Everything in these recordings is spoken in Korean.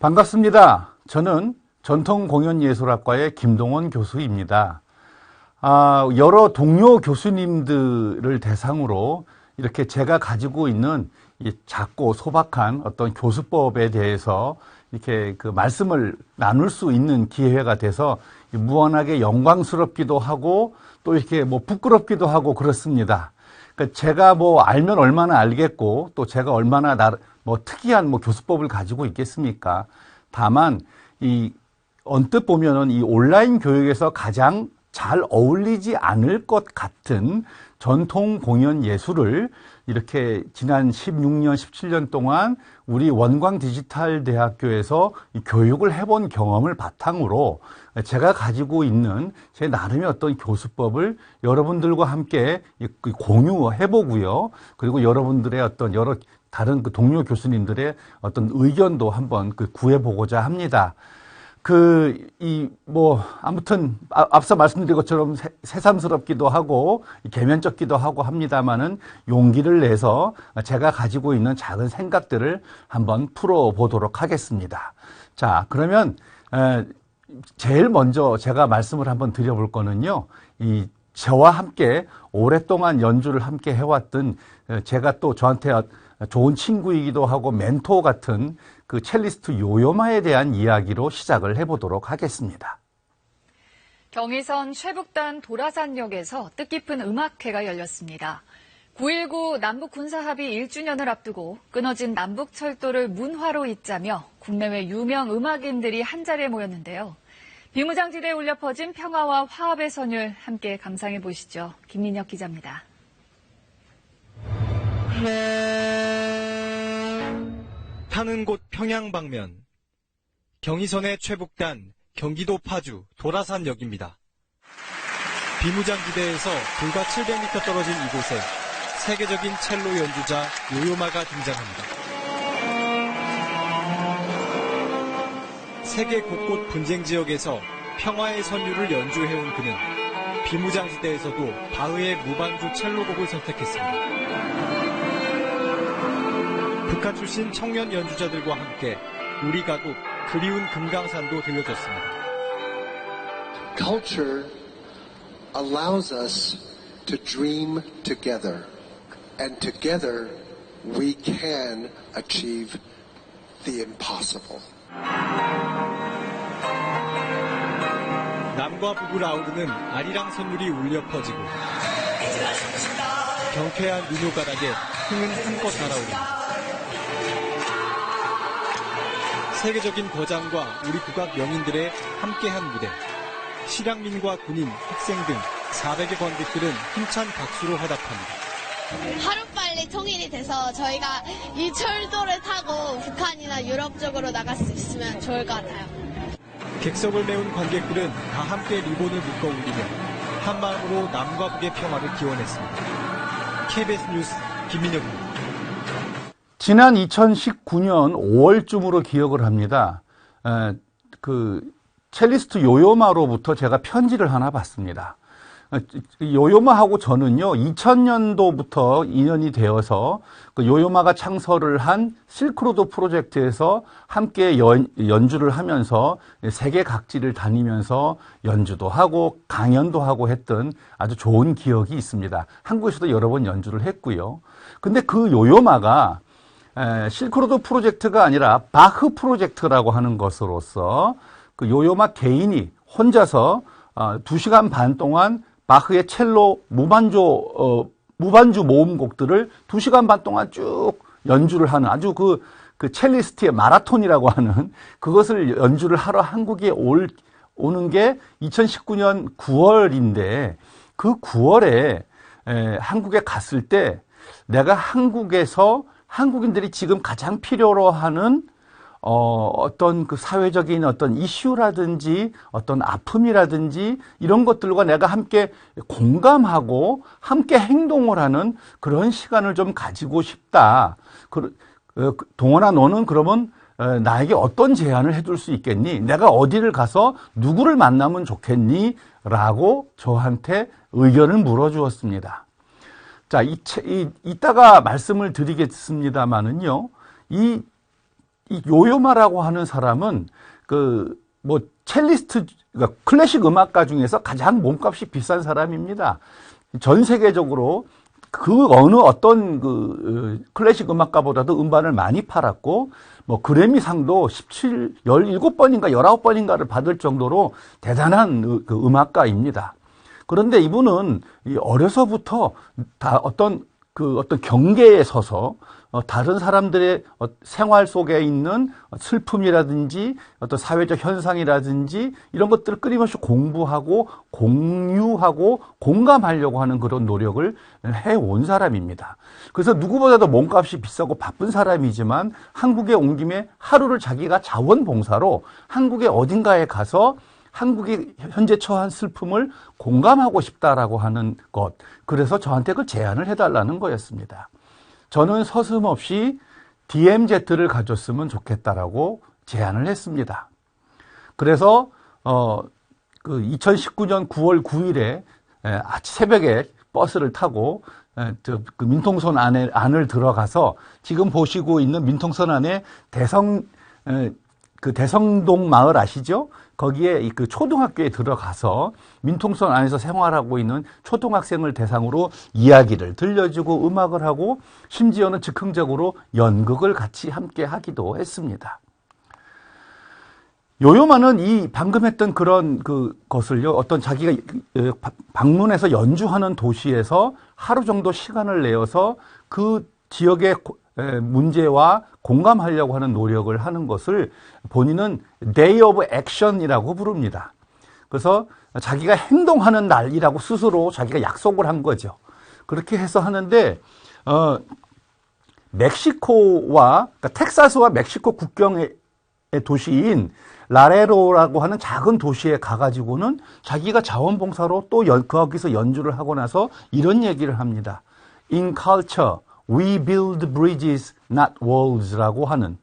반갑습니다. 저는 전통공연예술학과의 김동원 교수입니다. 여러 동료 교수님들을 대상으로 이렇게 제가 가지고 있는 이 작고 소박한 어떤 교수법에 대해서 이렇게 그 말씀을 나눌 수 있는 기회가 돼서 무한하게 영광스럽기도 하고 또 이렇게 부끄럽기도 하고 그렇습니다. 그러니까 제가 알면 얼마나 알겠고 또 제가 얼마나 특이한 교수법을 가지고 있겠습니까? 다만 언뜻 보면은 이 온라인 교육에서 가장 잘 어울리지 않을 것 같은 전통 공연 예술을 이렇게 지난 16년, 17년 동안 우리 원광 디지털 대학교에서 교육을 해본 경험을 바탕으로 제가 가지고 있는 제 나름의 어떤 교수법을 여러분들과 함께 공유해보고요. 그리고 여러분들의 어떤 여러 다른 동료 교수님들의 어떤 의견도 한번 구해보고자 합니다. 아무튼, 앞서 말씀드린 것처럼 새삼스럽기도 하고, 개면적기도 하고 합니다만은 용기를 내서 제가 가지고 있는 작은 생각들을 한번 풀어보도록 하겠습니다. 자, 그러면, 제일 먼저 제가 말씀을 한번 드려볼 거는요, 저와 함께 오랫동안 연주를 함께 해왔던, 제가 또 저한테 좋은 친구이기도 하고 멘토 같은 그 첼리스트 요요마에 대한 이야기로 시작을 해보도록 하겠습니다. 경의선 최북단 도라산역에서 뜻깊은 음악회가 열렸습니다. 9.19 남북군사합의 1주년을 앞두고 끊어진 남북철도를 문화로 잇자며 국내외 유명 음악인들이 한자리에 모였는데요. 비무장지대에 울려 퍼진 평화와 화합의 선율 함께 감상해 보시죠. 김민혁 기자입니다. 타는 곳 평양 방면, 경의선의 최북단 경기도 파주 도라산역입니다. 비무장지대에서 불과 700m 떨어진 이곳에 세계적인 첼로 연주자 요요마가 등장합니다. 세계 곳곳 분쟁 지역에서 평화의 선율을 연주해온 그는 비무장지대에서도 바흐의 무반주 첼로곡을 선택했습니다. 북한 출신 청년 연주자들과 함께 우리 가국 그리운 금강산도 들려줬습니다. Culture allows us to dream together, and together we can achieve the impossible. 남과 북을 아우르는 아리랑 선율이 울려 퍼지고 경쾌한 민요가락에 흥은 한껏 달아오릅니다. 세계적인 거장과 우리 국악 명인들의 함께한 무대, 실향민과 군인, 학생 등 400여 관객들은 힘찬 박수로 화답합니다. 하루빨리 통일이 돼서 저희가 이 철도를 타고 북한이나 유럽 쪽으로 나갈 수 있으면 좋을 것 같아요. 객석을 메운 관객들은 다 함께 리본을 묶어 울리며 한마음으로 남과 북의 평화를 기원했습니다. KBS 뉴스 김민혁입니다. 지난 2019년 5월쯤으로 기억을 합니다. 첼리스트 요요마로부터 제가 편지를 하나 받습니다. 요요마하고 저는요, 2000년도부터 인연이 되어서 요요마가 창설을 한 실크로드 프로젝트에서 함께 연주를 하면서 세계 각지를 다니면서 연주도 하고 강연도 하고 했던 아주 좋은 기억이 있습니다. 한국에서도 여러 번 연주를 했고요. 근데 그 요요마가 실크로드 프로젝트가 아니라 바흐 프로젝트라고 하는 것으로서 그 요요마 개인이 혼자서 2시간 반 동안 바흐의 첼로 무반주 모음곡들을 2시간 반 동안 쭉 연주를 하는 아주 그 첼리스트의 마라톤이라고 하는 그것을 연주를 하러 한국에 오는 게 2019년 9월인데 그 9월에 한국에 갔을 때 내가 한국에서 한국인들이 지금 가장 필요로 하는 어떤 그 사회적인 어떤 이슈라든지 어떤 아픔이라든지 이런 것들과 내가 함께 공감하고 함께 행동을 하는 그런 시간을 좀 가지고 싶다. 동원아, 너는 그러면 나에게 어떤 제안을 해줄 수 있겠니? 내가 어디를 가서 누구를 만나면 좋겠니? 라고 저한테 의견을 물어주었습니다. 자, 이따가 말씀을 드리겠습니다만은요, 이 요요마라고 하는 사람은 첼리스트, 그러니까 클래식 음악가 중에서 가장 몸값이 비싼 사람입니다. 전 세계적으로 그 어느 어떤 클래식 음악가보다도 음반을 많이 팔았고, 그래미상도 17번인가 19번인가를 받을 정도로 대단한 음악가입니다. 그런데 이분은 어려서부터 다 어떤 경계에 서서 다른 사람들의 생활 속에 있는 슬픔이라든지 어떤 사회적 현상이라든지 이런 것들을 끊임없이 공부하고 공유하고 공감하려고 하는 그런 노력을 해온 사람입니다. 그래서 누구보다도 몸값이 비싸고 바쁜 사람이지만 한국에 온 김에 하루를 자기가 자원봉사로 한국의 어딘가에 가서 한국이 현재 처한 슬픔을 공감하고 싶다라고 하는 것. 그래서 저한테 그 제안을 해달라는 거였습니다. 저는 서슴없이 DMZ를 가졌으면 좋겠다라고 제안을 했습니다. 그래서 2019년 9월 9일에 새벽에 버스를 타고 그 민통선 안을 들어가서 지금 보시고 있는 민통선 안에 대성동 마을 아시죠? 거기에 그 초등학교에 들어가서 민통선 안에서 생활하고 있는 초등학생을 대상으로 이야기를 들려주고 음악을 하고 심지어는 즉흥적으로 연극을 같이 함께 하기도 했습니다. 요요마는 이 방금 했던 그런 것을요, 어떤 자기가 방문해서 연주하는 도시에서 하루 정도 시간을 내어서 그 지역의 문제와 공감하려고 하는 노력을 하는 것을 본인은 Day of Action이라고 부릅니다. 그래서 자기가 행동하는 날이라고 스스로 자기가 약속을 한 거죠. 그렇게 해서 하는데 멕시코와 그러니까 텍사스와 멕시코 국경의 도시인 라레로라고 하는 작은 도시에 가가지고는 자기가 자원봉사로 또 거기서 연주를 하고 나서 이런 얘기를 합니다. In culture, we build bridges, not walls라고 하는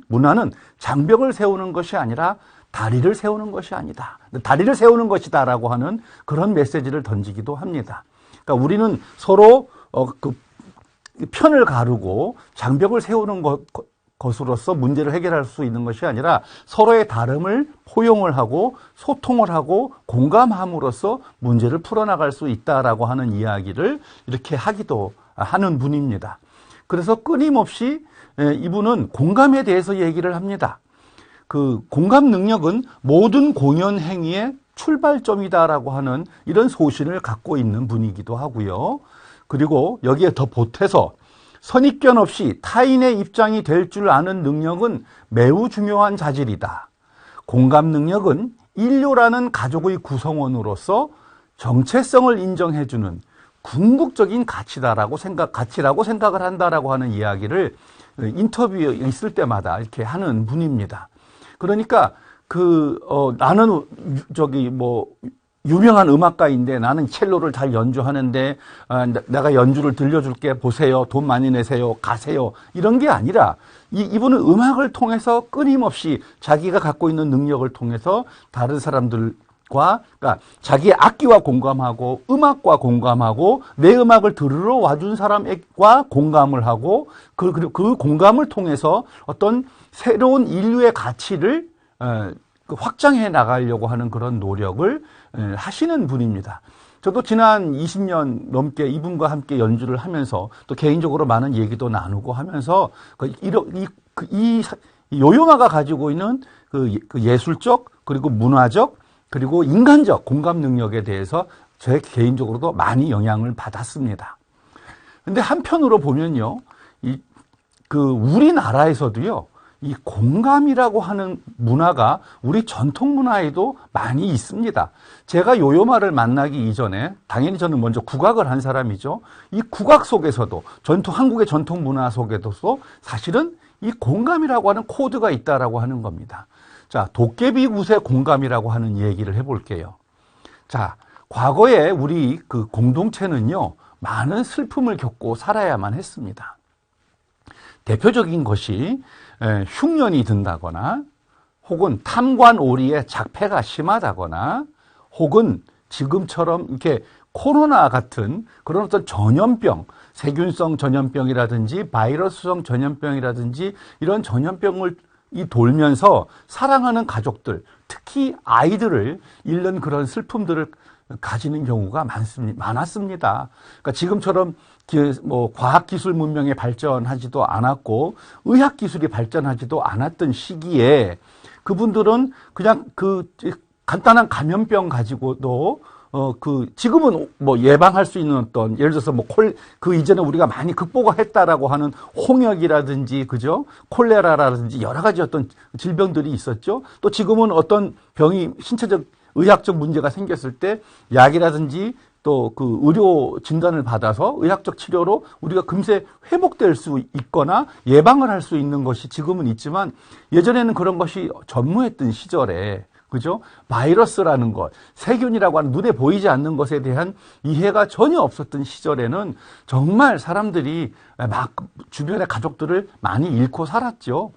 문화는 장벽을 세우는 것이 아니라 다리를 세우는 것이 아니다. 다리를 세우는 것이다라고 하는 그런 메시지를 던지기도 합니다. 그러니까 우리는 서로 편을 가르고 장벽을 세우는 것으로서 문제를 해결할 수 있는 것이 아니라 서로의 다름을 포용을 하고 소통을 하고 공감함으로써 문제를 풀어나갈 수 있다라고 하는 이야기를 이렇게 하기도 하는 분입니다. 그래서 끊임없이 이분은 공감에 대해서 얘기를 합니다. 그 공감 능력은 모든 공연 행위의 출발점이다라고 하는 이런 소신을 갖고 있는 분이기도 하고요. 그리고 여기에 더 보태서 선입견 없이 타인의 입장이 될 줄 아는 능력은 매우 중요한 자질이다. 공감 능력은 인류라는 가족의 구성원으로서 정체성을 인정해주는 궁극적인 가치라고 생각을 한다라고 하는 이야기를 인터뷰에 있을 때마다 이렇게 하는 분입니다. 그러니까 나는 유명한 음악가인데 나는 첼로를 잘 연주하는데 내가 연주를 들려줄게 보세요. 돈 많이 내세요. 가세요. 이런 게 아니라 이분은 음악을 통해서 끊임없이 자기가 갖고 있는 능력을 통해서 다른 사람들과 그러니까 자기의 악기와 공감하고 음악과 공감하고 내 음악을 들으러 와준 사람과 공감을 하고 그 공감을 통해서 어떤 새로운 인류의 가치를 확장해 나가려고 하는 그런 노력을 하시는 분입니다. 저도 지난 20년 넘게 이분과 함께 연주를 하면서 또 개인적으로 많은 얘기도 나누고 하면서 이 요요마가 가지고 있는 그 예술적 그리고 문화적 그리고 인간적 공감 능력에 대해서 제 개인적으로도 많이 영향을 받았습니다. 근데 한편으로 보면요, 우리나라에서도요, 이 공감이라고 하는 문화가 우리 전통 문화에도 많이 있습니다. 제가 요요마를 만나기 이전에 당연히 저는 먼저 국악을 한 사람이죠. 이 국악 속에서도 한국의 전통 문화 속에도 사실은 이 공감이라고 하는 코드가 있다라고 하는 겁니다. 자, 도깨비 굿의 공감이라고 하는 얘기를 해볼게요. 자, 과거에 우리 그 공동체는요, 많은 슬픔을 겪고 살아야만 했습니다. 대표적인 것이 흉년이 든다거나 혹은 탐관오리의 작폐가 심하다거나 혹은 지금처럼 이렇게 코로나 같은 그런 어떤 전염병, 세균성 전염병이라든지 바이러스성 전염병이라든지 이런 전염병을 돌면서 사랑하는 가족들, 특히 아이들을 잃는 그런 슬픔들을 가지는 경우가 많았습니다. 그러니까 지금처럼 과학기술 문명이 발전하지도 않았고 의학기술이 발전하지도 않았던 시기에 그분들은 그냥 간단한 감염병 가지고도 지금은 예방할 수 있는 어떤, 예를 들어서 이전에 우리가 많이 극복했다라고 하는 홍역이라든지, 그죠? 콜레라라든지 여러 가지 어떤 질병들이 있었죠. 또 지금은 어떤 병이 신체적, 의학적 문제가 생겼을 때 약이라든지 또 의료 진단을 받아서 의학적 치료로 우리가 금세 회복될 수 있거나 예방을 할 수 있는 것이 지금은 있지만 예전에는 그런 것이 전무했던 시절에, 그죠? 바이러스라는 것, 세균이라고 하는 눈에 보이지 않는 것에 대한 이해가 전혀 없었던 시절에는 정말 사람들이 막 주변의 가족들을 많이 잃고 살았죠.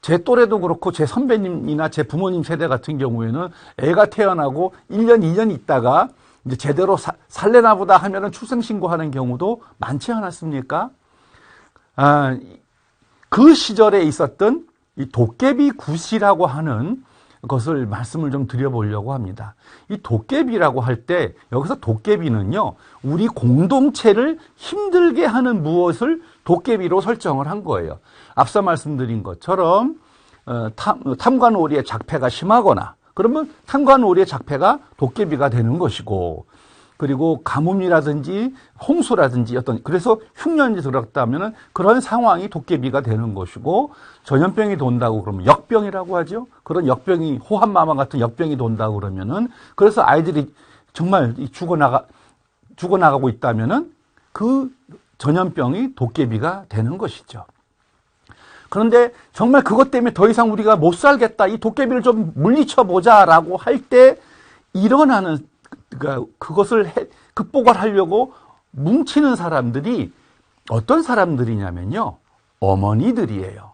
제 또래도 그렇고 제 선배님이나 제 부모님 세대 같은 경우에는 애가 태어나고 1년, 2년 있다가 이제 제대로 살래나 보다 하면은 출생신고하는 경우도 많지 않았습니까? 그 시절에 있었던 이 도깨비 굿이라고 하는 것을 말씀을 좀 드려보려고 합니다. 이 도깨비라고 할 때 여기서 도깨비는요, 우리 공동체를 힘들게 하는 무엇을 도깨비로 설정을 한 거예요. 앞서 말씀드린 것처럼 탐관오리의 작패가 심하거나 그러면 탐관오리의 작패가 도깨비가 되는 것이고, 그리고 가뭄이라든지 홍수라든지 그래서 흉년이 들었다면은 그런 상황이 도깨비가 되는 것이고, 전염병이 돈다고 그러면 역병이라고 하죠. 그런 역병이, 호환마마 같은 역병이 돈다고 그러면은, 그래서 아이들이 정말 죽어나가고 있다면은 그 전염병이 도깨비가 되는 것이죠. 그런데 정말 그것 때문에 더 이상 우리가 못 살겠다, 이 도깨비를 좀 물리쳐보자라고 할 때 일어나는, 그것을 극복을 하려고 뭉치는 사람들이 어떤 사람들이냐면요, 어머니들이에요.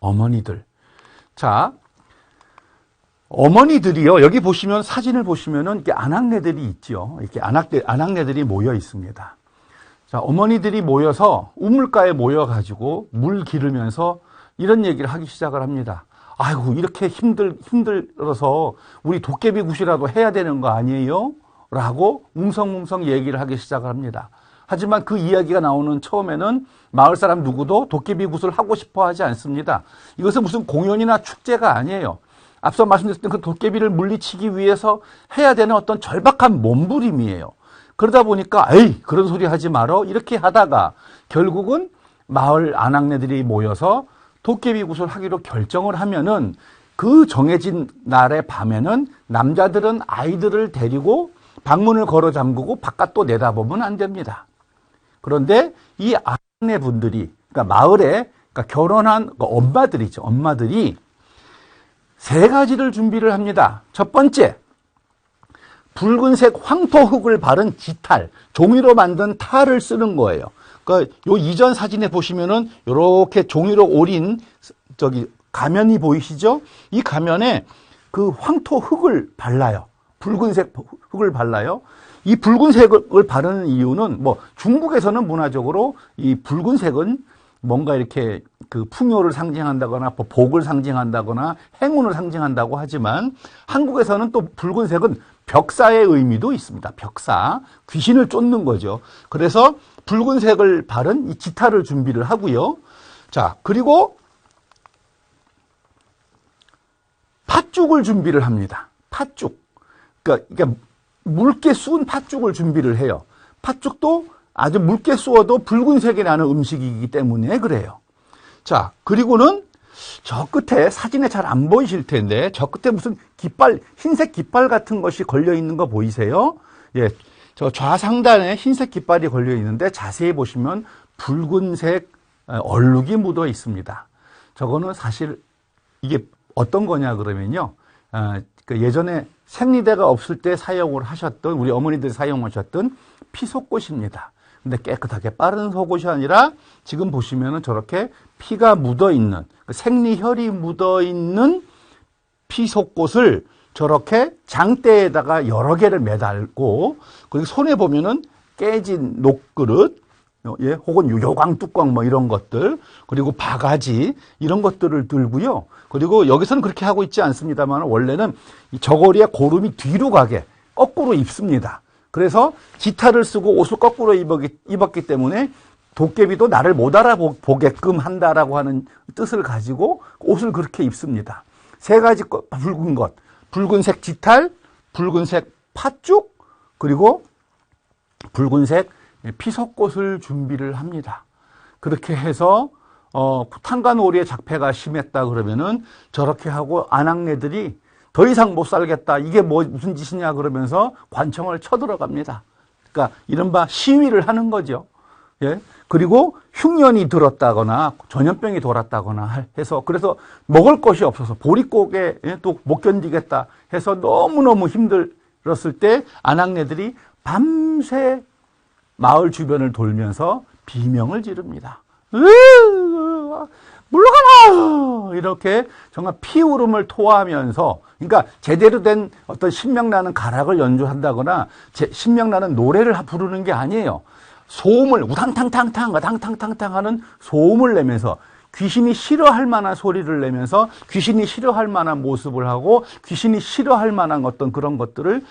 어머니들. 자, 어머니들이요, 여기 보시면, 사진을 보시면은 이렇게 아낙네들이 있죠. 이렇게 아낙네들이 모여 있습니다. 자, 어머니들이 모여서 우물가에 모여가지고 물 기르면서 이런 얘기를 하기 시작을 합니다. 아이고, 이렇게 힘들어서 우리 도깨비 굿이라도 해야 되는 거 아니에요? 라고 웅성웅성 얘기를 하기 시작을 합니다. 하지만 그 이야기가 나오는 처음에는 마을 사람 누구도 도깨비 굿을 하고 싶어 하지 않습니다. 이것은 무슨 공연이나 축제가 아니에요. 앞서 말씀드렸던 그 도깨비를 물리치기 위해서 해야 되는 어떤 절박한 몸부림이에요. 그러다 보니까 에이, 그런 소리 하지 말어, 이렇게 하다가 결국은 마을 아낙네들이 모여서 도깨비 굿을 하기로 결정을 하면은 그 정해진 날의 밤에는 남자들은 아이들을 데리고 방문을 걸어 잠그고 바깥도 내다보면 안 됩니다. 그런데 이 아낙네 분들이, 그러니까 마을에 결혼한 엄마들이죠. 엄마들이 세 가지를 준비를 합니다. 첫 번째, 붉은색 황토흙을 바른 지탈, 종이로 만든 탈을 쓰는 거예요. 그러니까 요 이전 사진에 보시면은 요렇게 종이로 오린 가면이 보이시죠? 이 가면에 그 황토흙을 발라요. 붉은색 흙을 발라요. 이 붉은색을 바르는 이유는 중국에서는 문화적으로 이 붉은색은 뭔가 이렇게 그 풍요를 상징한다거나 복을 상징한다거나 행운을 상징한다고 하지만 한국에서는 또 붉은색은 벽사의 의미도 있습니다. 벽사, 귀신을 쫓는 거죠. 그래서 붉은색을 바른 이 지탈을 준비를 하고요. 자, 그리고 팥죽을 준비를 합니다. 팥죽. 그러니까 묽게 쑤은 팥죽을 준비를 해요. 팥죽도 아주 묽게 쑤어도 붉은색이 나는 음식이기 때문에 그래요. 자, 그리고는 저 끝에, 사진에 잘 안 보이실 텐데 저 끝에 무슨 깃발, 흰색 깃발 같은 것이 걸려 있는 거 보이세요? 예, 저 좌상단에 흰색 깃발이 걸려 있는데 자세히 보시면 붉은색 얼룩이 묻어 있습니다. 저거는 사실 이게 어떤 거냐 그러면요, 예전에 생리대가 없을 때 사용을 하셨던, 우리 어머니들이 사용하셨던 피속옷입니다. 근데 깨끗하게 빠른 속옷이 아니라 지금 보시면은 저렇게 피가 묻어 있는, 생리혈이 묻어 있는 피속옷을 저렇게 장대에다가 여러 개를 매달고, 그리고 손에 보면은 깨진 녹그릇, 예, 혹은 요강 뚜껑 뭐 이런 것들, 그리고 바가지 이런 것들을 들고요. 그리고 여기서는 그렇게 하고 있지 않습니다만 원래는 이 저고리에 고름이 뒤로 가게 거꾸로 입습니다. 그래서 기타를 쓰고 옷을 거꾸로 입었기 때문에 도깨비도 나를 못 알아보게끔 한다라고 하는 뜻을 가지고 옷을 그렇게 입습니다. 세 가지 붉은 것, 붉은색 깃털, 붉은색 팥죽, 그리고 붉은색 피석꽃을 준비를 합니다. 그렇게 해서 탄간오리의 작패가 심했다 그러면은 저렇게 하고 안악내들이 더 이상 못 살겠다. 이게 무슨 짓이냐 그러면서 관청을 쳐들어갑니다. 그러니까 이른바 시위를 하는 거죠. 예. 그리고 흉년이 들었다거나 전염병이 돌았다거나 해서 그래서 먹을 것이 없어서 보릿고개 또 못 견디겠다 해서 너무너무 힘들었을 때 안악내들이 밤새 마을 주변을 돌면서 비명을 지릅니다. 물러가라! 이렇게 정말 피울음을 토하면서, 그러니까 제대로 된 어떤 신명나는 가락을 연주한다거나 신명나는 노래를 부르는 게 아니에요. 소음을 우당탕탕탕 우당탕탕탕 하는 소음을 내면서 귀신이 싫어할 만한 소리를 내면서 귀신이 싫어할 만한 모습을 하고 귀신이 싫어할 만한 어떤 그런 것들을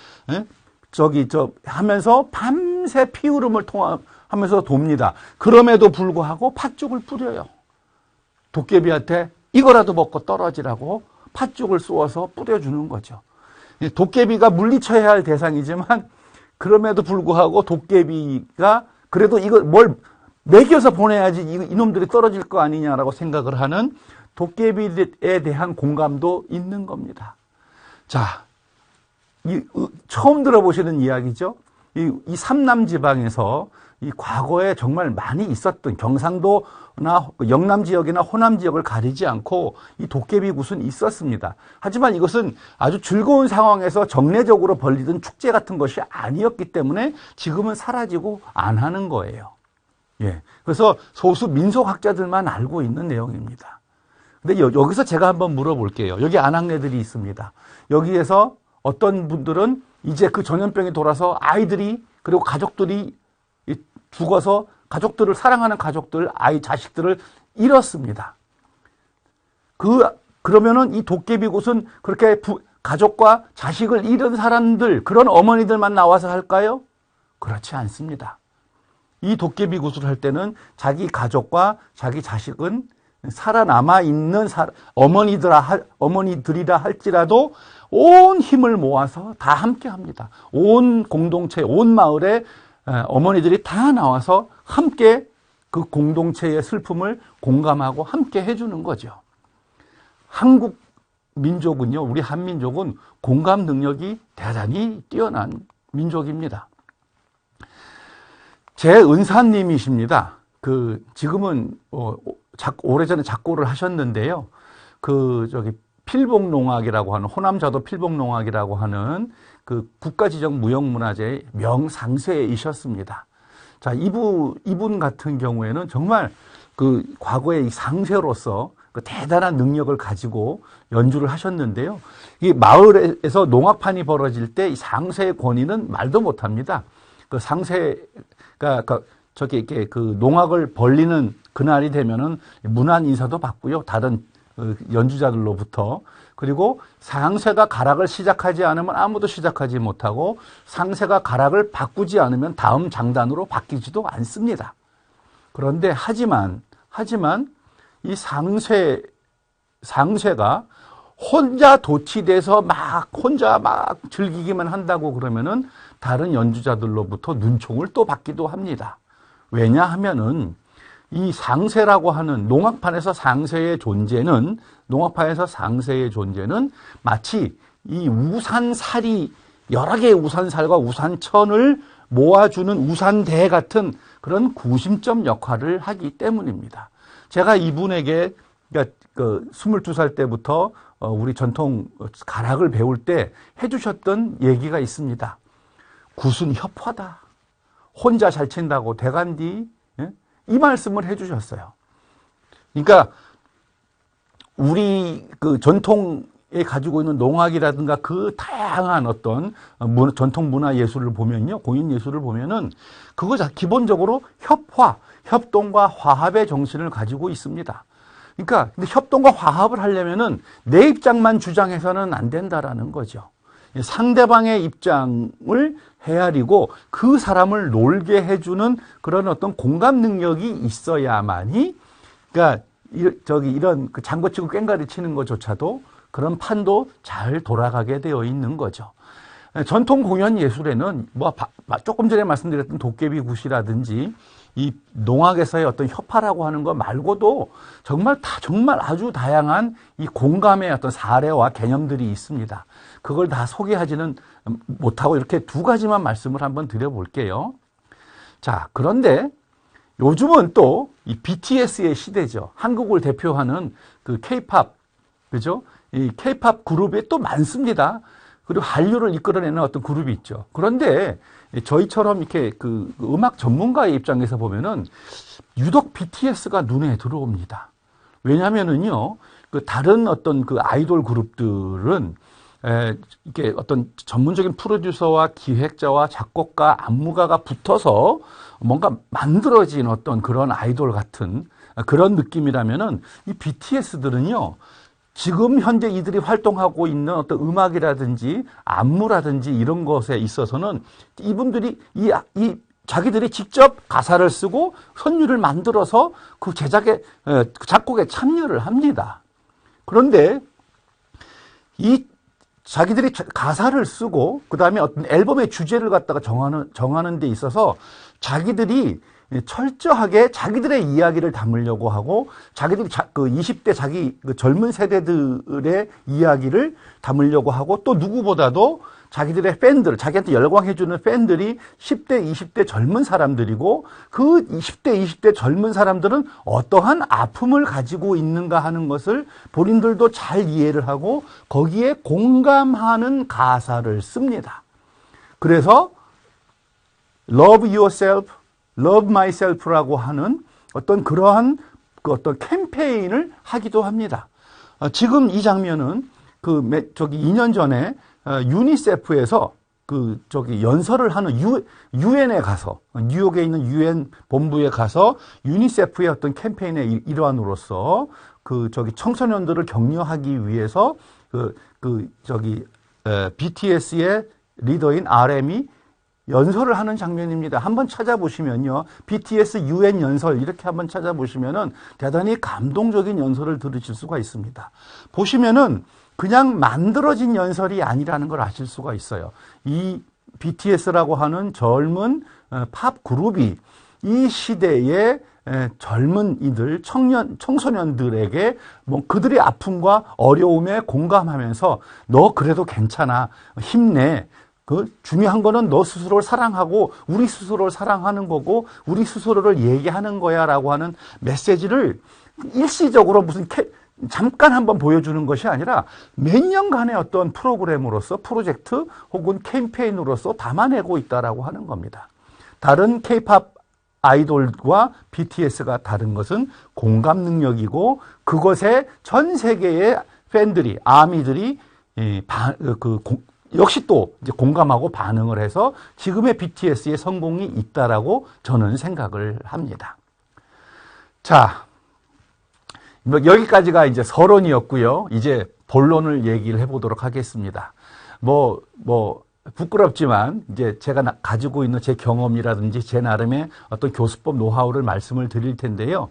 하면서 밤새 피울음을 통하면서 돕니다. 그럼에도 불구하고 팥죽을 뿌려요. 도깨비한테 이거라도 먹고 떨어지라고 팥죽을 쏘아서 뿌려주는 거죠. 도깨비가 물리쳐야 할 대상이지만 그럼에도 불구하고 도깨비가 그래도 이거 뭘 먹여서 보내야지 이놈들이 떨어질 거 아니냐라고 생각을 하는 도깨비에 대한 공감도 있는 겁니다. 자, 처음 들어보시는 이야기죠. 이 삼남 지방에서 이 과거에 정말 많이 있었던 경상도나 영남 지역이나 호남 지역을 가리지 않고 이 도깨비 굿은 있었습니다. 하지만 이것은 아주 즐거운 상황에서 정례적으로 벌리던 축제 같은 것이 아니었기 때문에 지금은 사라지고 안 하는 거예요. 예. 그래서 소수 민속학자들만 알고 있는 내용입니다. 근데 여기서 제가 한번 물어볼게요. 여기 안악내들이 있습니다. 여기에서 어떤 분들은 이제 그 전염병이 돌아서 아이들이 그리고 가족들이 죽어서 가족들을 사랑하는 가족들, 자식들을 잃었습니다. 그러면은 이 도깨비 굿은 그렇게 가족과 자식을 잃은 사람들, 그런 어머니들만 나와서 할까요? 그렇지 않습니다. 이 도깨비 굿을 할 때는 자기 가족과 자기 자식은 살아남아 있는 어머니들이라 할지라도 온 힘을 모아서 다 함께 합니다. 온 공동체, 온 마을에 어머니들이 다 나와서 함께 그 공동체의 슬픔을 공감하고 함께 해주는 거죠. 한국 민족은요, 우리 한민족은 공감 능력이 대단히 뛰어난 민족입니다. 제 은사님이십니다. 지금은 오래전에 작고를 하셨는데요. 필봉농악이라고 하는 호남자도 필봉농악이라고 하는 그 국가지정 무형문화재의 명상세이셨습니다. 자, 이분 같은 경우에는 정말 그 과거의 이 상세로서 그 대단한 능력을 가지고 연주를 하셨는데요. 이 마을에서 농악판이 벌어질 때 이 상세의 권위는 말도 못합니다. 그 상세가 이렇게 그 농악을 벌리는 그날이 되면은 문안 인사도 받고요. 다른 연주자들로부터. 그리고 상세가 가락을 시작하지 않으면 아무도 시작하지 못하고 상세가 가락을 바꾸지 않으면 다음 장단으로 바뀌지도 않습니다. 그런데 하지만 이 상세가 혼자 도취돼서 혼자 즐기기만 한다고 그러면은 다른 연주자들로부터 눈총을 또 받기도 합니다. 왜냐하면은 이 상세라고 하는 농악판에서 상세의 존재는 마치 이 우산살이 여러 개의 우산살과 우산천을 모아주는 우산대 같은 그런 구심점 역할을 하기 때문입니다. 제가 이분에게 그러니까 22살 때부터 우리 전통 가락을 배울 때 해주셨던 얘기가 있습니다. 굿은 협화다. 혼자 잘 친다고 대간디. 이 말씀을 해주셨어요. 그러니까 우리 그 전통 가지고 있는 농악이라든가 그 다양한 어떤 전통 문화 예술을 보면요, 공연 예술을 보면은 그거 기본적으로 협동과 화합의 정신을 가지고 있습니다. 그러니까 근데 협동과 화합을 하려면은 내 입장만 주장해서는 안 된다라는 거죠. 상대방의 입장을 헤아리고 그 사람을 놀게 해주는 그런 어떤 공감 능력이 있어야만이, 그러니까 이런 그 장구 치고 꽹가리 치는 것조차도 그런 판도 잘 돌아가게 되어 있는 거죠. 전통 공연 예술에는 조금 전에 말씀드렸던 도깨비 굿이라든지 이 농악에서의 어떤 협파라고 하는 것 말고도 정말 아주 다양한 이 공감의 어떤 사례와 개념들이 있습니다. 그걸 다 소개하지는 못하고 이렇게 두 가지만 말씀을 한번 드려볼게요. 자, 그런데 요즘은 또 이 BTS의 시대죠. 한국을 대표하는 그 K-팝, 그죠? 이 K-팝 그룹이 또 많습니다. 그리고 한류를 이끌어내는 어떤 그룹이 있죠. 그런데 저희처럼 이렇게 그 음악 전문가의 입장에서 보면은 유독 BTS가 눈에 들어옵니다. 왜냐면은요, 그 다른 어떤 그 아이돌 그룹들은 이게 어떤 전문적인 프로듀서와 기획자와 작곡가, 안무가가 붙어서 뭔가 만들어진 어떤 그런 아이돌 같은 그런 느낌이라면은 이 BTS들은요, 지금 현재 이들이 활동하고 있는 어떤 음악이라든지 안무라든지 이런 것에 있어서는 이분들이 자기들이 직접 가사를 쓰고 선율을 만들어서 그 제작에, 작곡에 참여를 합니다. 그런데 자기들이 가사를 쓰고 그다음에 어떤 앨범의 주제를 갖다가 정하는 데 있어서 자기들이 철저하게 자기들의 이야기를 담으려고 하고 자기들이 그 20대 그 젊은 세대들의 이야기를 담으려고 하고 또 누구보다도 자기들의 팬들, 자기한테 열광해주는 팬들이 10대, 20대 젊은 사람들이고 그 10대, 20대 젊은 사람들은 어떠한 아픔을 가지고 있는가 하는 것을 본인들도 잘 이해를 하고 거기에 공감하는 가사를 씁니다. 그래서 Love Yourself, Love Myself라고 하는 어떤 그러한 그 어떤 캠페인을 하기도 합니다. 지금 이 장면은 2년 전에 유니세프에서 연설을 하는 유엔에 가서, 뉴욕에 있는 유엔 본부에 가서 유니세프의 어떤 캠페인의 일환으로서 청소년들을 격려하기 위해서 BTS의 리더인 RM이 연설을 하는 장면입니다. 한번 찾아보시면요. BTS UN 연설 이렇게 한번 찾아보시면은 대단히 감동적인 연설을 들으실 수가 있습니다. 보시면은 그냥 만들어진 연설이 아니라는 걸 아실 수가 있어요. 이 BTS라고 하는 젊은 팝 그룹이 이 시대의 젊은이들, 청소년들에게 그들의 아픔과 어려움에 공감하면서 너 그래도 괜찮아, 힘내. 중요한 거는 너 스스로를 사랑하고 우리 스스로를 사랑하는 거고 우리 스스로를 얘기하는 거야 라고 하는 메시지를 일시적으로 잠깐 한번 보여주는 것이 아니라 몇 년간의 어떤 프로그램으로서 프로젝트 혹은 캠페인으로서 담아내고 있다라고 하는 겁니다. 다른 K-팝 아이돌과 BTS가 다른 것은 공감 능력이고 그것에 전 세계의 팬들이, 아미들이 역시 또 이제 공감하고 반응을 해서 지금의 BTS의 성공이 있다라고 저는 생각을 합니다. 자, 여기까지가 이제 서론이었고요. 이제 본론을 얘기를 해보도록 하겠습니다. 부끄럽지만 이제 제가 가지고 있는 제 경험이라든지 제 나름의 어떤 교수법 노하우를 말씀을 드릴 텐데요.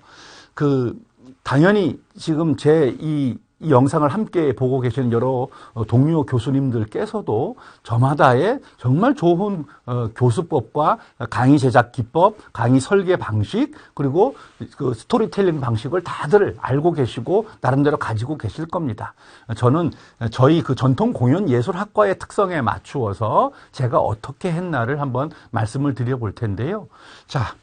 당연히 지금 이 영상을 함께 보고 계시는 여러 동료 교수님들께서도 저마다의 정말 좋은 교수법과 강의 제작 기법, 강의 설계 방식, 그리고 그 스토리텔링 방식을 다들 알고 계시고 나름대로 가지고 계실 겁니다. 저는 저희 그 전통 공연 예술학과의 특성에 맞추어서 제가 어떻게 했나를 한번 말씀을 드려볼 텐데요. 자,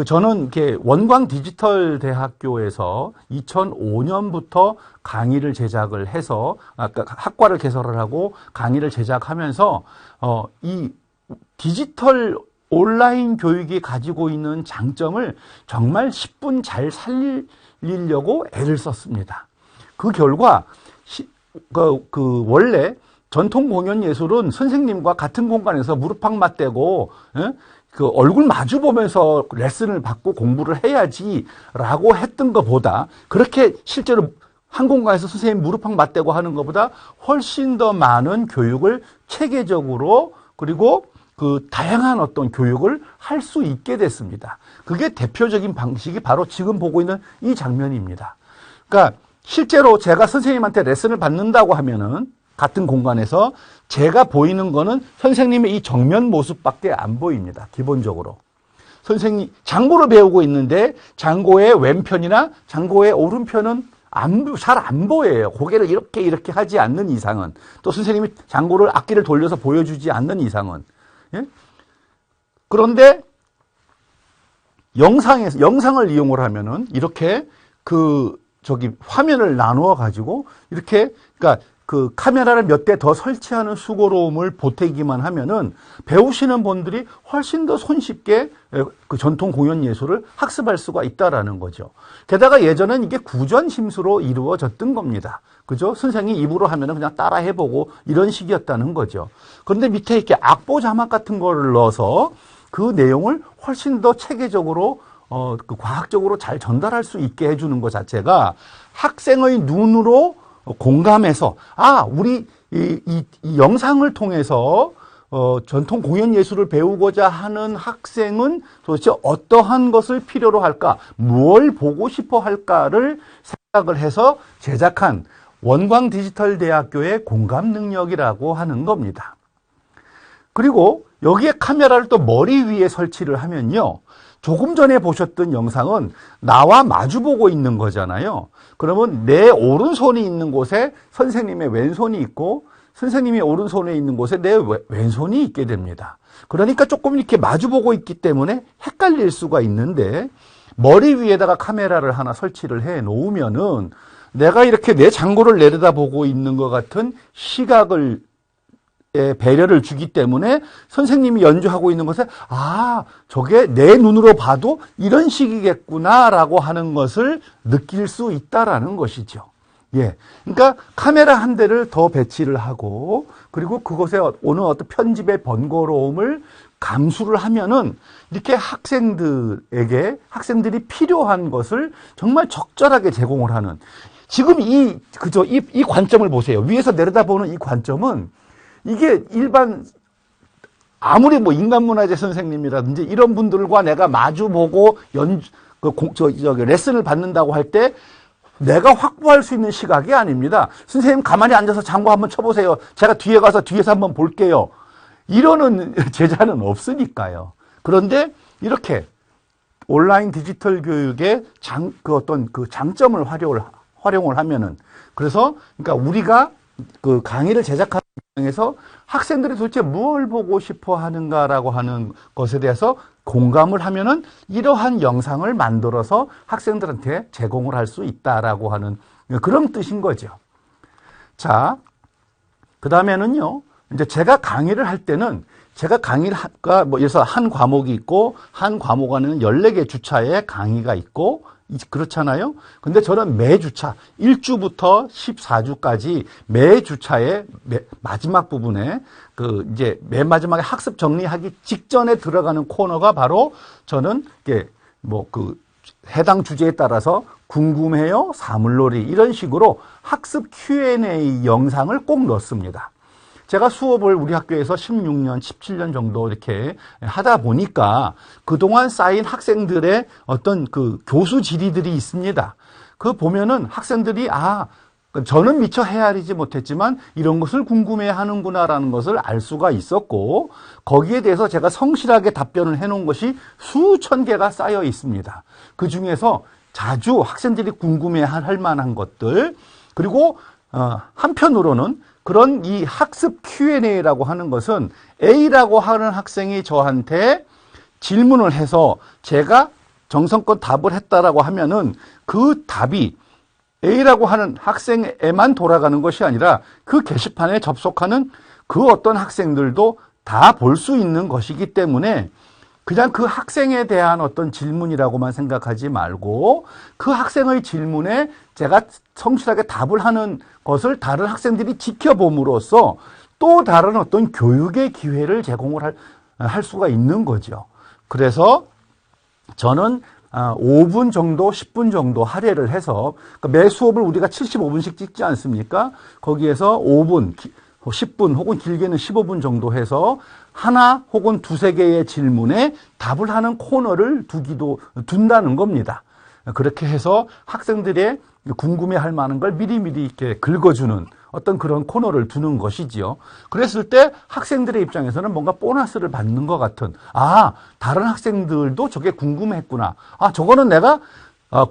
저는 이렇게 원광 디지털 대학교에서 2005년부터 강의를 제작을 해서, 학과를 개설을 하고 강의를 제작하면서, 이 디지털 온라인 교육이 가지고 있는 장점을 정말 10분 잘 살리려고 애를 썼습니다. 그 결과, 원래 전통 공연 예술은 선생님과 같은 공간에서 무릎팍 맞대고, 예? 그 얼굴 마주 보면서 레슨을 받고 공부를 해야지라고 했던 것보다, 그렇게 실제로 한 공간에서 선생님 무릎팍 맞대고 하는 것보다 훨씬 더 많은 교육을 체계적으로, 그리고 그 다양한 어떤 교육을 할 수 있게 됐습니다. 그게 대표적인 방식이 바로 지금 보고 있는 이 장면입니다. 그러니까 실제로 제가 선생님한테 레슨을 받는다고 하면은 같은 공간에서 제가 보이는 거는 선생님의 이 정면 모습밖에 안 보입니다. 기본적으로. 선생님, 장고를 배우고 있는데 장고의 왼편이나 장고의 오른편은 잘 안 보여요. 고개를 이렇게 하지 않는 이상은. 또 선생님이 장고를 악기를 돌려서 보여주지 않는 이상은. 예? 그런데 영상을 이용을 하면은 이렇게 화면을 나누어 가지고 이렇게, 그러니까 그 카메라를 몇 대 더 설치하는 수고로움을 보태기만 하면은 배우시는 분들이 훨씬 더 손쉽게 그 전통 공연 예술을 학습할 수가 있다라는 거죠. 게다가 예전엔 이게 구전심수로 이루어졌던 겁니다. 그죠? 선생님이 입으로 하면은 그냥 따라 해보고 이런 식이었다는 거죠. 그런데 밑에 이렇게 악보 자막 같은 거를 넣어서 그 내용을 훨씬 더 체계적으로 그 과학적으로 잘 전달할 수 있게 해주는 것 자체가 학생의 눈으로 공감해서, 우리 이 영상을 통해서 전통 공연 예술을 배우고자 하는 학생은 도대체 어떠한 것을 필요로 할까, 뭘 보고 싶어 할까를 생각을 해서 제작한 원광 디지털대학교의 공감 능력이라고 하는 겁니다. 그리고 여기에 카메라를 또 머리 위에 설치를 하면요, 조금 전에 보셨던 영상은 나와 마주보고 있는 거잖아요. 그러면 내 오른손이 있는 곳에 선생님의 왼손이 있고, 선생님이 오른손에 있는 곳에 내 왼손이 있게 됩니다. 그러니까 조금 이렇게 마주보고 있기 때문에 헷갈릴 수가 있는데, 머리 위에다가 카메라를 하나 설치를 해 놓으면은 내가 이렇게 내 장고를 내려다보고 있는 것 같은 시각을 배려를 주기 때문에 선생님이 연주하고 있는 것에 저게 내 눈으로 봐도 이런 식이겠구나라고 하는 것을 느낄 수 있다라는 것이죠. 예. 그러니까 카메라 한 대를 더 배치를 하고, 그리고 그것에 오는 어떤 편집의 번거로움을 감수를 하면은 이렇게 학생들이 필요한 것을 정말 적절하게 제공을 하는, 지금 이 관점을 보세요. 위에서 내려다보는 이 관점은, 이게 일반 아무리 인간문화재 선생님이라든지 이런 분들과 내가 마주보고 레슨을 받는다고 할 때 내가 확보할 수 있는 시각이 아닙니다. 선생님 가만히 앉아서 장고 한번 쳐보세요. 제가 뒤에 가서 뒤에서 한번 볼게요. 이러는 제자는 없으니까요. 그런데 이렇게 온라인 디지털 교육의 어떤 장점을 활용을 하면은, 그러니까 우리가 그 강의를 제작하는 입장에서 학생들이 도대체 뭘 보고 싶어 하는가라고 하는 것에 대해서 공감을 하면은 이러한 영상을 만들어서 학생들한테 제공을 할 수 있다라고 하는 그런 뜻인 거죠. 자, 그 다음에는요, 이제 제가 강의를 할 때는 예를 들어서 한 과목이 있고, 한 과목 안에는 14개 주차에 강의가 있고, 그렇잖아요. 근데 저는 매 주차 1주부터 14주까지 매 주차의 마지막 부분에 이제 맨 마지막에 학습 정리하기 직전에 들어가는 코너가 바로 저는 해당 주제에 따라서 궁금해요, 사물놀이 이런 식으로 학습 Q&A 영상을 꼭 넣습니다. 제가 수업을 우리 학교에서 16년, 17년 정도 이렇게 하다 보니까 그동안 쌓인 학생들의 어떤 교수 질의들이 있습니다. 보면은 학생들이 저는 미처 헤아리지 못했지만 이런 것을 궁금해 하는구나라는 것을 알 수가 있었고, 거기에 대해서 제가 성실하게 답변을 해놓은 것이 수천 개가 쌓여 있습니다. 그 중에서 자주 학생들이 궁금해 할 만한 것들, 그리고 한편으로는 그런 이 학습 Q&A라고 하는 것은 A라고 하는 학생이 저한테 질문을 해서 제가 정성껏 답을 했다라고 하면은 그 답이 A라고 하는 학생에만 돌아가는 것이 아니라 그 게시판에 접속하는 그 어떤 학생들도 다 볼 수 있는 것이기 때문에 그냥 그 학생에 대한 어떤 질문이라고만 생각하지 말고 그 학생의 질문에 제가 성실하게 답을 하는 것을 다른 학생들이 지켜봄으로써 또 다른 어떤 교육의 기회를 제공을 할 수가 있는 거죠. 그래서 저는 5분 정도, 10분 정도 할애를 해서 매 수업을 우리가 75분씩 찍지 않습니까? 거기에서 5분, 10분 혹은 길게는 15분 정도 해서 하나 혹은 두세 개의 질문에 답을 하는 코너를 둔다는 겁니다. 그렇게 해서 학생들의 궁금해할 만한 걸 미리미리 이렇게 긁어주는 어떤 그런 코너를 두는 것이지요. 그랬을 때 학생들의 입장에서는 뭔가 보너스를 받는 것 같은, 다른 학생들도 저게 궁금했구나. 저거는 내가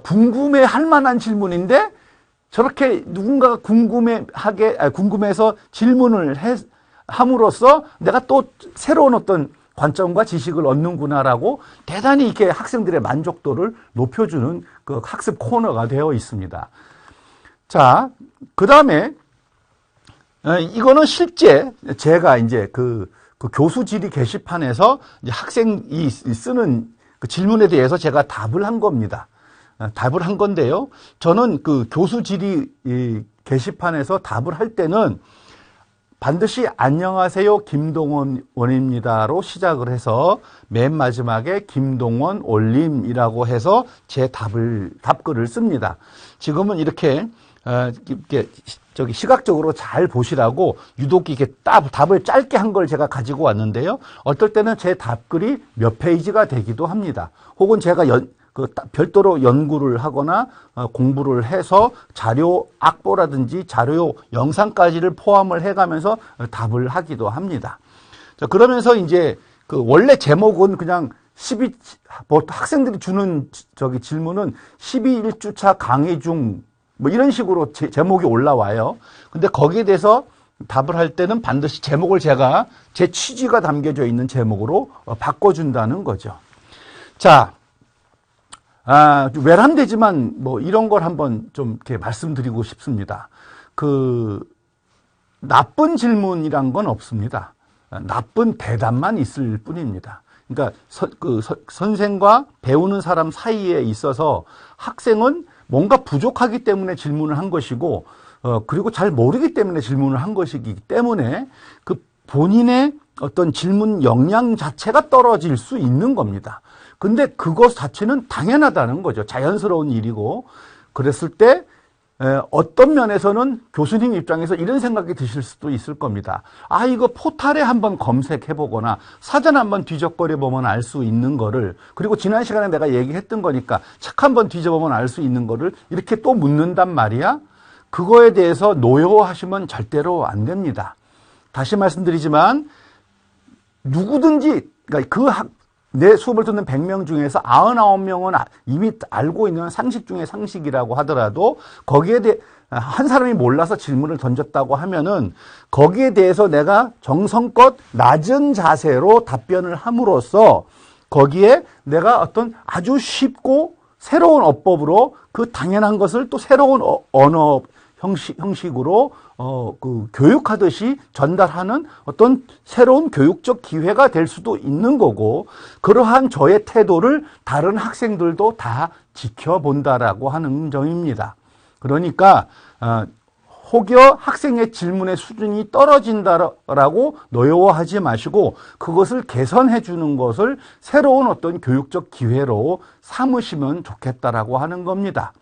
궁금해할 만한 질문인데 저렇게 누군가가 궁금해서 질문을 함으로써 내가 또 새로운 어떤 관점과 지식을 얻는구나라고 대단히 이렇게 학생들의 만족도를 높여주는 그 학습 코너가 되어 있습니다. 자, 그 다음에 이거는 실제 제가 이제 그 교수 질의 게시판에서 이제 학생이 쓰는 그 질문에 대해서 제가 답을 한 겁니다. 답을 한 건데요. 저는 그 교수 질의 게시판에서 답을 할 때는 반드시 안녕하세요 김동원 원입니다로 시작을 해서 맨 마지막에 김동원 올림이라고 해서 제 답글을 씁니다. 지금은 이렇게 시각적으로 잘 보시라고 유독 이렇게 답을 짧게 한 걸 제가 가지고 왔는데요. 어떨 때는 제 답글이 몇 페이지가 되기도 합니다. 혹은 제가 별도로 연구를 하거나 공부를 해서 자료 악보라든지 자료 영상까지를 포함을 해가면서 답을 하기도 합니다. 자, 그러면서 이제 원래 제목은 그냥 학생들이 주는 질문은 12일주차 강의 중 뭐 이런 식으로 제목이 올라와요. 근데 거기에 대해서 답을 할 때는 반드시 제목을 제가 제 취지가 담겨져 있는 제목으로 바꿔준다는 거죠. 자, 외람되지만 뭐 이런 걸 한번 좀 이렇게 말씀드리고 싶습니다. 나쁜 질문이란 건 없습니다. 나쁜 대답만 있을 뿐입니다. 그러니까 선생과 배우는 사람 사이에 있어서 학생은 뭔가 부족하기 때문에 질문을 한 것이고, 그리고 잘 모르기 때문에 질문을 한 것이기 때문에 그 본인의 어떤 질문 역량 자체가 떨어질 수 있는 겁니다. 근데 그것 자체는 당연하다는 거죠. 자연스러운 일이고, 그랬을 때 어떤 면에서는 교수님 입장에서 이런 생각이 드실 수도 있을 겁니다. 이거 포탈에 한번 검색해보거나 사전 한번 뒤적거려보면 알 수 있는 거를, 그리고 지난 시간에 내가 얘기했던 거니까 책 한번 뒤져보면 알 수 있는 거를 이렇게 또 묻는단 말이야. 그거에 대해서 노여워하시면 절대로 안 됩니다. 다시 말씀드리지만 누구든지, 그러니까 내 수업을 듣는 100명 중에서 99명은 이미 알고 있는 상식 중에 상식이라고 하더라도 거기에 대해 한 사람이 몰라서 질문을 던졌다고 하면은 거기에 대해서 내가 정성껏 낮은 자세로 답변을 함으로써 거기에 내가 어떤 아주 쉽고 새로운 어법으로 그 당연한 것을 또 새로운 언어 형식으로 교육하듯이 전달하는 어떤 새로운 교육적 기회가 될 수도 있는 거고, 그러한 저의 태도를 다른 학생들도 다 지켜본다라고 하는 점입니다. 그러니까 혹여 학생의 질문의 수준이 떨어진다라고 노여워하지 마시고 그것을 개선해 주는 것을 새로운 어떤 교육적 기회로 삼으시면 좋겠다라고 하는 겁니다.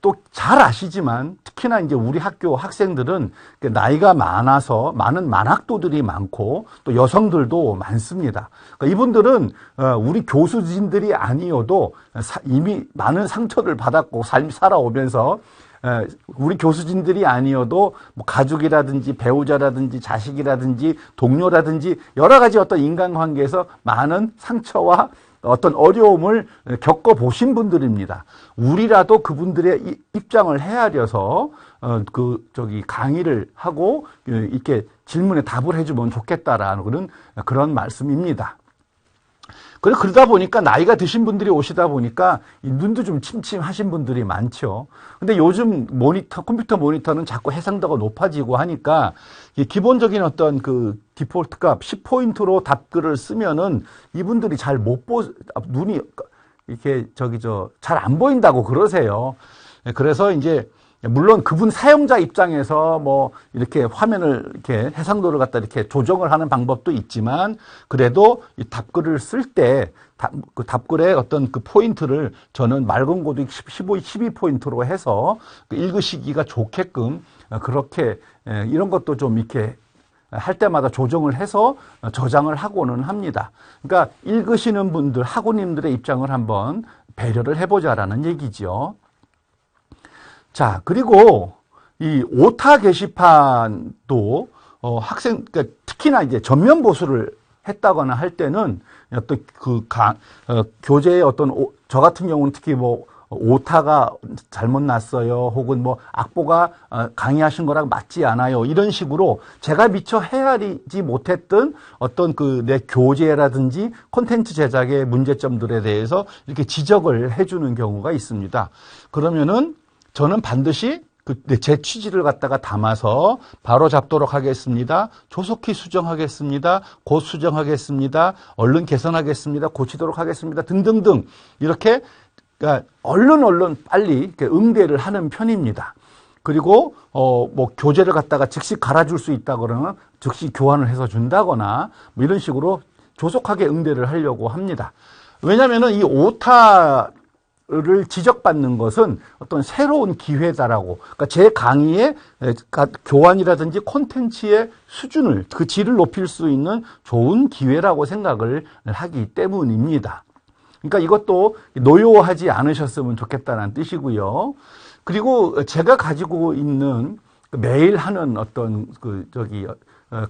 또 잘 아시지만 특히나 이제 우리 학교 학생들은 나이가 많아서 많은 만학도들이 많고 또 여성들도 많습니다. 그러니까 이분들은 우리 교수진들이 아니어도 이미 많은 상처를 받았고 삶 살아오면서 우리 교수진들이 아니어도 뭐 가족이라든지 배우자라든지 자식이라든지 동료라든지 여러 가지 어떤 인간관계에서 많은 상처와 어떤 어려움을 겪어보신 분들입니다. 우리라도 그분들의 입장을 헤아려서 강의를 하고 이렇게 질문에 답을 해주면 좋겠다라는 그런 말씀입니다. 그러다 보니까 나이가 드신 분들이 오시다 보니까 이 눈도 좀 침침하신 분들이 많죠. 근데 요즘 컴퓨터 모니터는 자꾸 해상도가 높아지고 하니까 기본적인 어떤 그 디폴트 값 10포인트로 답글을 쓰면은 이분들이 잘 눈이 이렇게 잘 안 보인다고 그러세요. 그래서 이제 물론 그분 사용자 입장에서 뭐 이렇게 화면을 이렇게 해상도를 갖다 이렇게 조정을 하는 방법도 있지만 그래도 이 답글을 쓸 때 그 답글의 어떤 그 포인트를 저는 맑은 고딕 12포인트로 해서 읽으시기가 좋게끔 그렇게 이런 것도 좀 이렇게 할 때마다 조정을 해서 저장을 하고는 합니다. 그러니까 읽으시는 분들, 학우님들의 입장을 한번 배려를 해보자라는 얘기죠. 자, 그리고 이 오타 게시판도 그러니까 특히나 이제 전면 보수를 했다거나 할 때는 어떤 교재의 저 같은 경우는 특히 뭐 오타가 잘못 났어요. 혹은 뭐 악보가 강의하신 거랑 맞지 않아요. 이런 식으로 제가 미처 헤아리지 못했던 어떤 내 교재라든지 콘텐츠 제작의 문제점들에 대해서 이렇게 지적을 해주는 경우가 있습니다. 그러면은 저는 반드시 제 취지를 갖다가 담아서 바로 잡도록 하겠습니다. 조속히 수정하겠습니다. 곧 수정하겠습니다. 얼른 개선하겠습니다. 고치도록 하겠습니다. 등등등 이렇게 그러니까 얼른 빨리 응대를 하는 편입니다. 그리고 뭐 교재를 갖다가 즉시 갈아줄 수 있다 그러면 즉시 교환을 해서 준다거나 뭐 이런 식으로 조속하게 응대를 하려고 합니다. 왜냐하면은 이 오타를 지적받는 것은 어떤 새로운 기회다라고, 그러니까 제 강의의 교환이라든지 콘텐츠의 수준을, 그 질을 높일 수 있는 좋은 기회라고 생각을 하기 때문입니다. 그러니까 이것도 노여워하지 않으셨으면 좋겠다는 뜻이고요. 그리고 제가 가지고 있는 매일 하는 어떤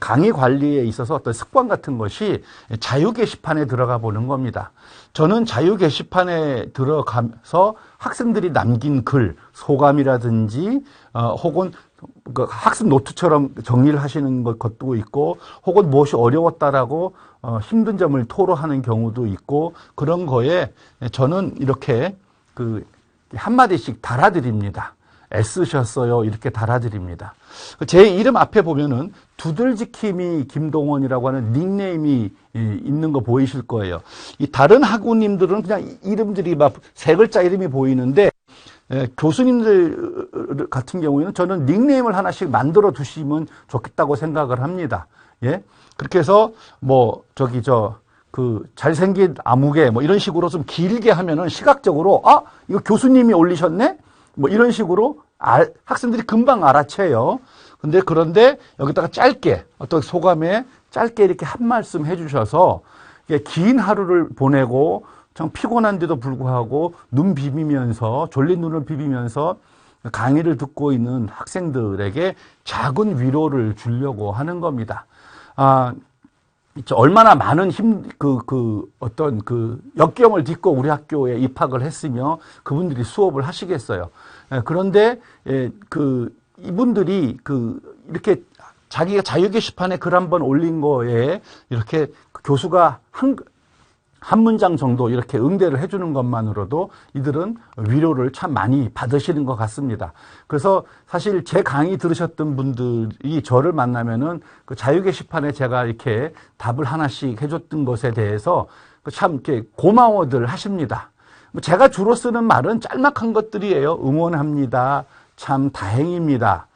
강의 관리에 있어서 어떤 습관 같은 것이 자유 게시판에 들어가 보는 겁니다. 저는 자유 게시판에 들어가서 학생들이 남긴 글, 소감이라든지 혹은 학습 노트처럼 정리를 하시는 것도 있고, 혹은 무엇이 어려웠다라고 힘든 점을 토로하는 경우도 있고, 그런 거에 저는 이렇게 한마디씩 달아드립니다. 애쓰셨어요. 이렇게 달아드립니다. 제 이름 앞에 보면은 두들지킴이 김동원이라고 하는 닉네임이 있는 거 보이실 거예요. 이 다른 학우님들은 그냥 이름들이 막 세 글자 이름이 보이는데, 교수님들 같은 경우에는 저는 닉네임을 하나씩 만들어 두시면 좋겠다고 생각을 합니다. 예? 그렇게 해서 잘생긴 아무개 뭐 이런 식으로 좀 길게 하면은 시각적으로 이거 교수님이 올리셨네? 뭐 이런 식으로 학생들이 금방 알아채요. 그런데 여기다가 짧게 어떤 소감에 짧게 이렇게 한 말씀 해주셔서 긴 하루를 보내고 참 피곤한데도 불구하고 눈 비비면서, 졸린 눈을 비비면서 강의를 듣고 있는 학생들에게 작은 위로를 주려고 하는 겁니다. 얼마나 많은 역경을 딛고 우리 학교에 입학을 했으며 그분들이 수업을 하시겠어요. 그런데 이분들이 이렇게 자기가 자유 게시판에 글 한번 올린 거에 이렇게 교수가 한 문장 정도 이렇게 응대를 해주는 것만으로도 이들은 위로를 참 많이 받으시는 것 같습니다. 그래서 사실 제 강의 들으셨던 분들이 저를 만나면은 그 자유 게시판에 제가 이렇게 답을 하나씩 해줬던 것에 대해서 참 이렇게 고마워들 하십니다. 제가 주로 쓰는 말은 짤막한 것들이에요. 응원합니다. 참 다행입니다.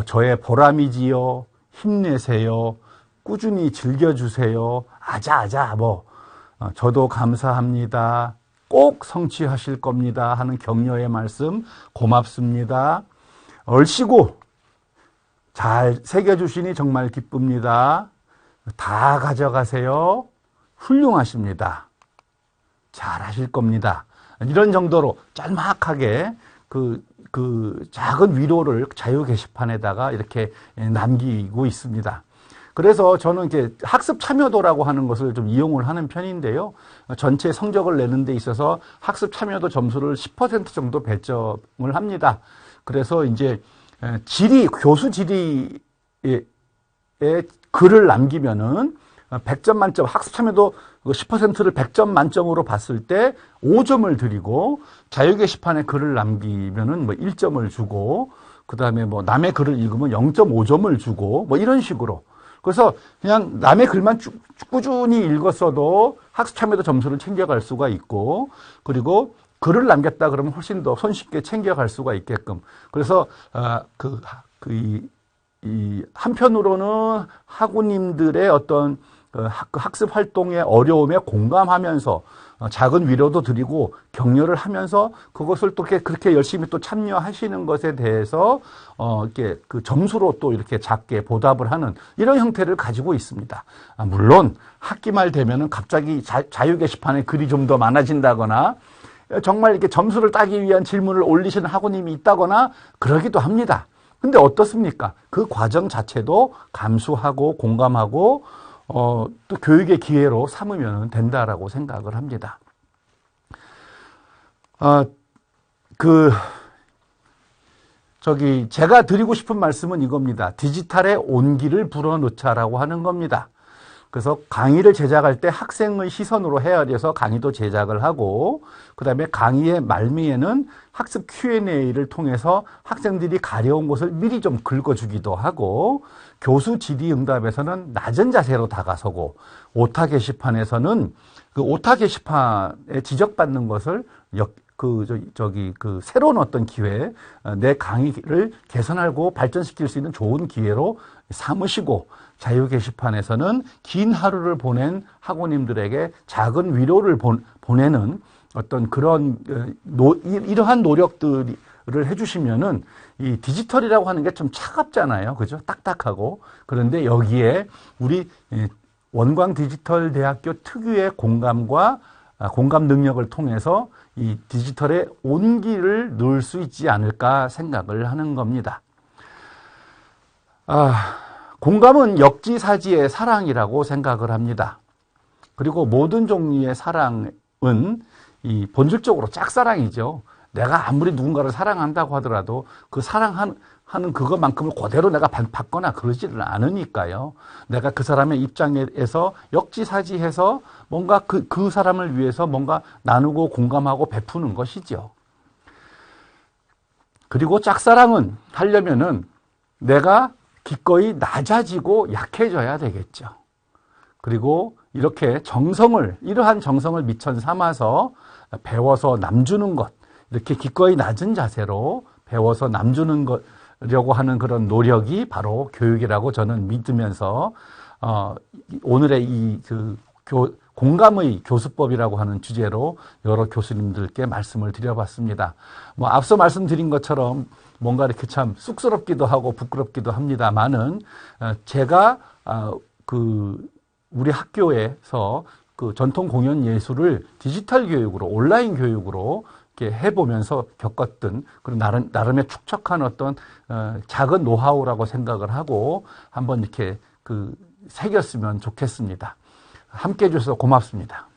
저의 보람이지요. 힘내세요. 꾸준히 즐겨주세요. 아자아자 저도 감사합니다. 꼭 성취하실 겁니다. 하는 격려의 말씀 고맙습니다. 얼씨구 잘 새겨주시니 정말 기쁩니다. 다 가져가세요. 훌륭하십니다. 잘하실 겁니다. 이런 정도로 짤막하게 작은 위로를 자유 게시판에다가 이렇게 남기고 있습니다. 그래서 저는 이제 학습 참여도라고 하는 것을 좀 이용을 하는 편인데요. 전체 성적을 내는 데 있어서 학습 참여도 점수를 10% 정도 배점을 합니다. 그래서 이제 교수 질의에 글을 남기면은 100점 만점, 학습 참여도 10%를 100점 만점으로 봤을 때 5점을 드리고, 자유 게시판에 글을 남기면은 뭐 1점을 주고, 그 다음에 뭐 남의 글을 읽으면 0.5점을 주고, 뭐 이런 식으로. 그래서 그냥 남의 글만 꾸준히 읽었어도 학습 참여도 점수를 챙겨갈 수가 있고, 그리고 글을 남겼다 그러면 훨씬 더 손쉽게 챙겨갈 수가 있게끔. 그래서 한편으로는 학우님들의 어떤 학습 활동의 어려움에 공감하면서 작은 위로도 드리고 격려를 하면서 그것을 또 그렇게 열심히 또 참여하시는 것에 대해서 이렇게 그 점수로 또 이렇게 작게 보답을 하는 이런 형태를 가지고 있습니다. 물론 학기 말 되면은 갑자기 자유 게시판에 글이 좀 더 많아진다거나 정말 이렇게 점수를 따기 위한 질문을 올리시는 학우님이 있다거나 그러기도 합니다. 근데 어떻습니까? 그 과정 자체도 감수하고 공감하고 또 교육의 기회로 삼으면 된다라고 생각을 합니다. 제가 드리고 싶은 말씀은 이겁니다. 디지털의 온기를 불어넣자라고 하는 겁니다. 그래서 강의를 제작할 때 학생의 시선으로 헤아려서 강의도 제작을 하고, 그 다음에 강의의 말미에는 학습 Q&A를 통해서 학생들이 가려운 곳을 미리 좀 긁어주기도 하고, 교수 질의응답에서는 낮은 자세로 다가서고, 오타 게시판에서는 그 오타 게시판에 지적받는 것을 새로운 어떤 기회, 내 강의를 개선하고 발전시킬 수 있는 좋은 기회로 삼으시고, 자유 게시판에서는 긴 하루를 보낸 학우님들에게 작은 위로를 보내는 어떤 그런 이러한 노력들을 해주시면은 이 디지털이라고 하는 게 좀 차갑잖아요, 그죠? 딱딱하고. 그런데 여기에 우리 원광 디지털 대학교 특유의 공감과 공감 능력을 통해서 이 디지털의 온기를 넣을 수 있지 않을까 생각을 하는 겁니다. 공감은 역지사지의 사랑이라고 생각을 합니다. 그리고 모든 종류의 사랑은 본질적으로 짝사랑이죠. 내가 아무리 누군가를 사랑한다고 하더라도 그 사랑하는 그것만큼을 그대로 내가 받거나 그러지는 않으니까요. 내가 그 사람의 입장에서 역지사지해서 뭔가 그 사람을 위해서 뭔가 나누고 공감하고 베푸는 것이죠. 그리고 짝사랑은 하려면은 내가 기꺼이 낮아지고 약해져야 되겠죠. 그리고 이러한 정성을 미천 삼아서 배워서 남주는 것, 이렇게 기꺼이 낮은 자세로 배워서 남주는 거려고 하는 그런 노력이 바로 교육이라고 저는 믿으면서 오늘의 공감의 교수법이라고 하는 주제로 여러 교수님들께 말씀을 드려봤습니다. 앞서 말씀드린 것처럼 뭔가 이렇게 참 쑥스럽기도 하고 부끄럽기도 합니다만은 제가 우리 학교에서 그 전통 공연 예술을 디지털 교육으로 온라인 교육으로 이렇게 해보면서 겪었던 그런 나름의 축적한 어떤 작은 노하우라고 생각을 하고 한번 이렇게 새겼으면 좋겠습니다. 함께 해주셔서 고맙습니다.